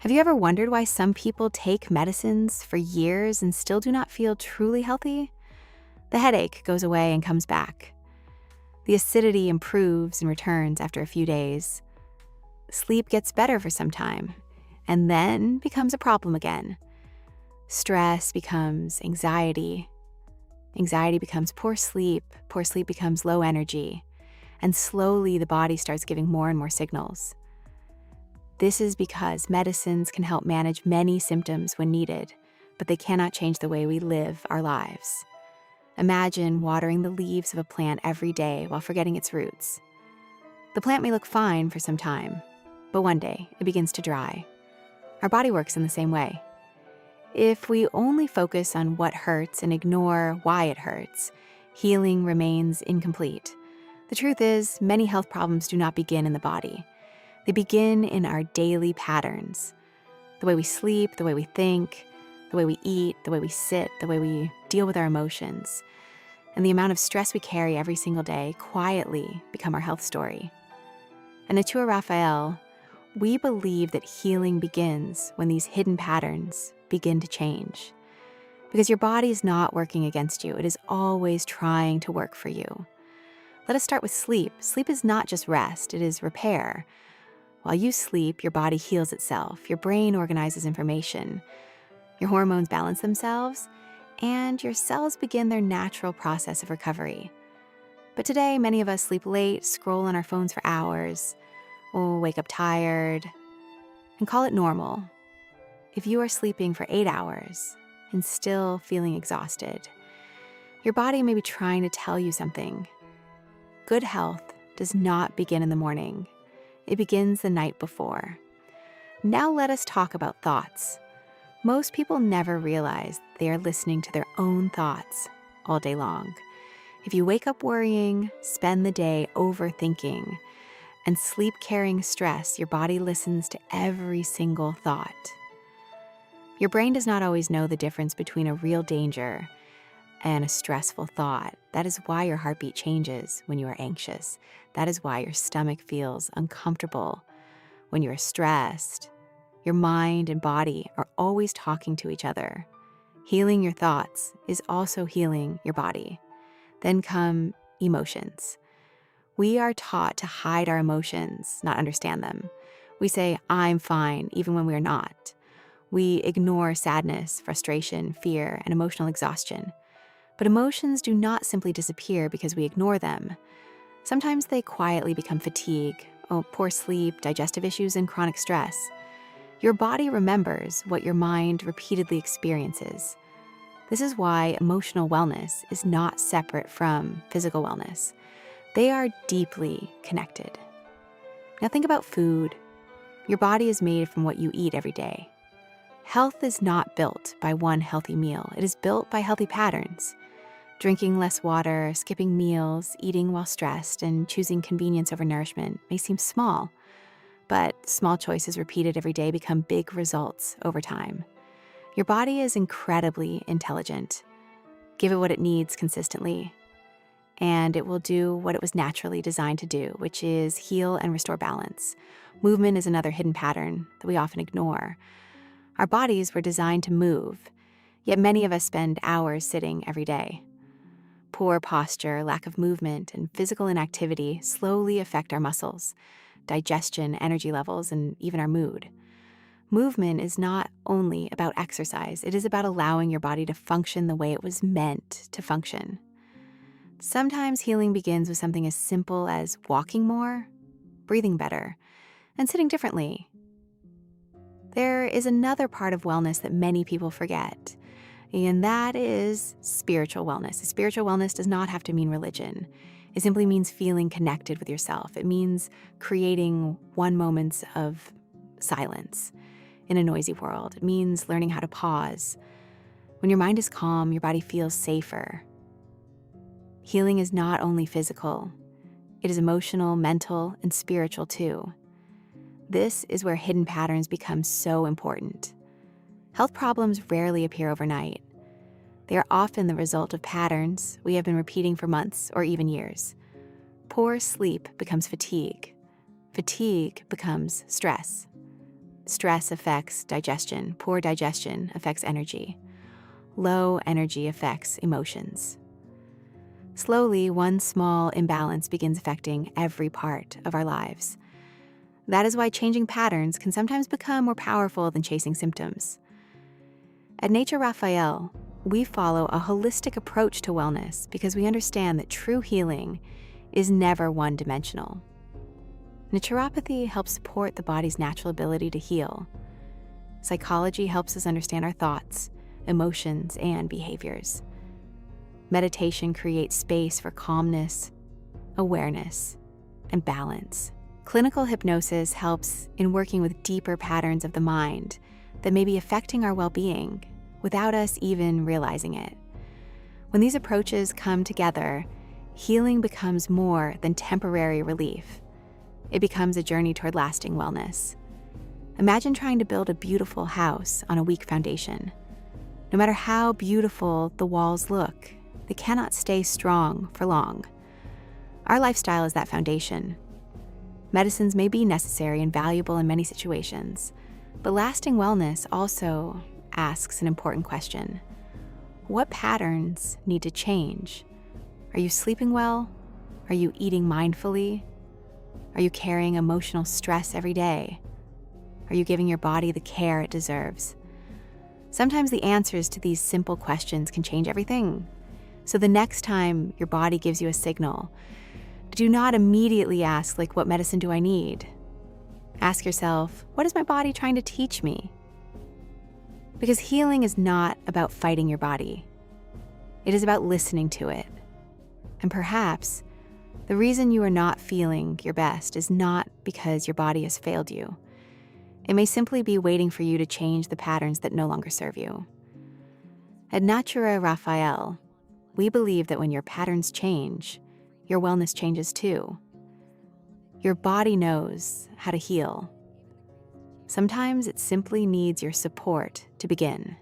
Have you ever wondered why some people take medicines for years and still do not feel truly healthy? The headache goes away and comes back. The acidity improves and returns after a few days. Sleep gets better for some time and then becomes a problem again. Stress becomes anxiety. Anxiety becomes poor sleep becomes low energy, and slowly the body starts giving more and more signals. This is because medicines can help manage many symptoms when needed, but they cannot change the way we live our lives. Imagine watering the leaves of a plant every day while forgetting its roots. The plant may look fine for some time, but one day it begins to dry. Our body works in the same way. If we only focus on what hurts and ignore why it hurts, healing remains incomplete. The truth is, many health problems do not begin in the body. They begin in our daily patterns. The way we sleep, the way we think, the way we eat, the way we sit, the way we deal with our emotions, and the amount of stress we carry every single day quietly become our health story. At Natuure Raphaell, we believe that healing begins when these hidden patterns begin to change. Because your body is not working against you, it is always trying to work for you. Let us start with sleep. Sleep is not just rest, it is repair. While you sleep, your body heals itself, your brain organizes information, your hormones balance themselves, and your cells begin their natural process of recovery. But today, many of us sleep late, scroll on our phones for hours, or wake up tired, and call it normal. If you are sleeping for 8 hours and still feeling exhausted, your body may be trying to tell you something. Good health does not begin in the morning. It begins the night before. Now let us talk about thoughts. Most people never realize they are listening to their own thoughts all day long. If you wake up worrying, spend the day overthinking, and sleep carrying stress, your body listens to every single thought. Your brain does not always know the difference between a real danger and a stressful thought. That is why your heartbeat changes when you are anxious. That is why your stomach feels uncomfortable when you are stressed. Your mind and body are always talking to each other. Healing your thoughts is also healing your body. Then come emotions. We are taught to hide our emotions, not understand them. We say, "I'm fine," even when we are not. We ignore sadness, frustration, fear, and emotional exhaustion. But emotions do not simply disappear because we ignore them. Sometimes they quietly become fatigue, poor sleep, digestive issues, and chronic stress. Your body remembers what your mind repeatedly experiences. This is why emotional wellness is not separate from physical wellness. They are deeply connected. Now think about food. Your body is made from what you eat every day. Health is not built by one healthy meal. It is built by healthy patterns. Drinking less water, skipping meals, eating while stressed, and choosing convenience over nourishment may seem small, but small choices repeated every day become big results over time. Your body is incredibly intelligent. Give it what it needs consistently, and it will do what it was naturally designed to do, which is heal and restore balance. Movement is another hidden pattern that we often ignore. Our bodies were designed to move, yet many of us spend hours sitting every day. Poor posture, lack of movement, and physical inactivity slowly affect our muscles, digestion, energy levels, and even our mood. Movement is not only about exercise, it is about allowing your body to function the way it was meant to function. Sometimes healing begins with something as simple as walking more, breathing better, and sitting differently. There is another part of wellness that many people forget, and that is spiritual wellness. Spiritual wellness does not have to mean religion. It simply means feeling connected with yourself. It means creating one moment of silence in a noisy world. It means learning how to pause. When your mind is calm, your body feels safer. Healing is not only physical, it is emotional, mental, and spiritual too. This is where hidden patterns become so important. Health problems rarely appear overnight. They are often the result of patterns we have been repeating for months or even years. Poor sleep becomes fatigue. Fatigue becomes stress. Stress affects digestion. Poor digestion affects energy. Low energy affects emotions. Slowly, one small imbalance begins affecting every part of our lives. That is why changing patterns can sometimes become more powerful than chasing symptoms. At Natuure Raphaell, we follow a holistic approach to wellness because we understand that true healing is never one-dimensional. Naturopathy helps support the body's natural ability to heal. Psychology helps us understand our thoughts, emotions, and behaviors. Meditation creates space for calmness, awareness, and balance. Clinical hypnosis helps in working with deeper patterns of the mind that may be affecting our well-being without us even realizing it. When these approaches come together, healing becomes more than temporary relief. It becomes a journey toward lasting wellness. Imagine trying to build a beautiful house on a weak foundation. No matter how beautiful the walls look, they cannot stay strong for long. Our lifestyle is that foundation. Medicines may be necessary and valuable in many situations, but lasting wellness also asks an important question. What patterns need to change? Are you sleeping well? Are you eating mindfully? Are you carrying emotional stress every day? Are you giving your body the care it deserves? Sometimes the answers to these simple questions can change everything. So the next time your body gives you a signal, do not immediately ask, what medicine do I need? Ask yourself, what is my body trying to teach me? Because healing is not about fighting your body. It is about listening to it. And perhaps the reason you are not feeling your best is not because your body has failed you. It may simply be waiting for you to change the patterns that no longer serve you. At Natuure Raphaell, we believe that when your patterns change, your wellness changes too. Your body knows how to heal. Sometimes it simply needs your support to begin.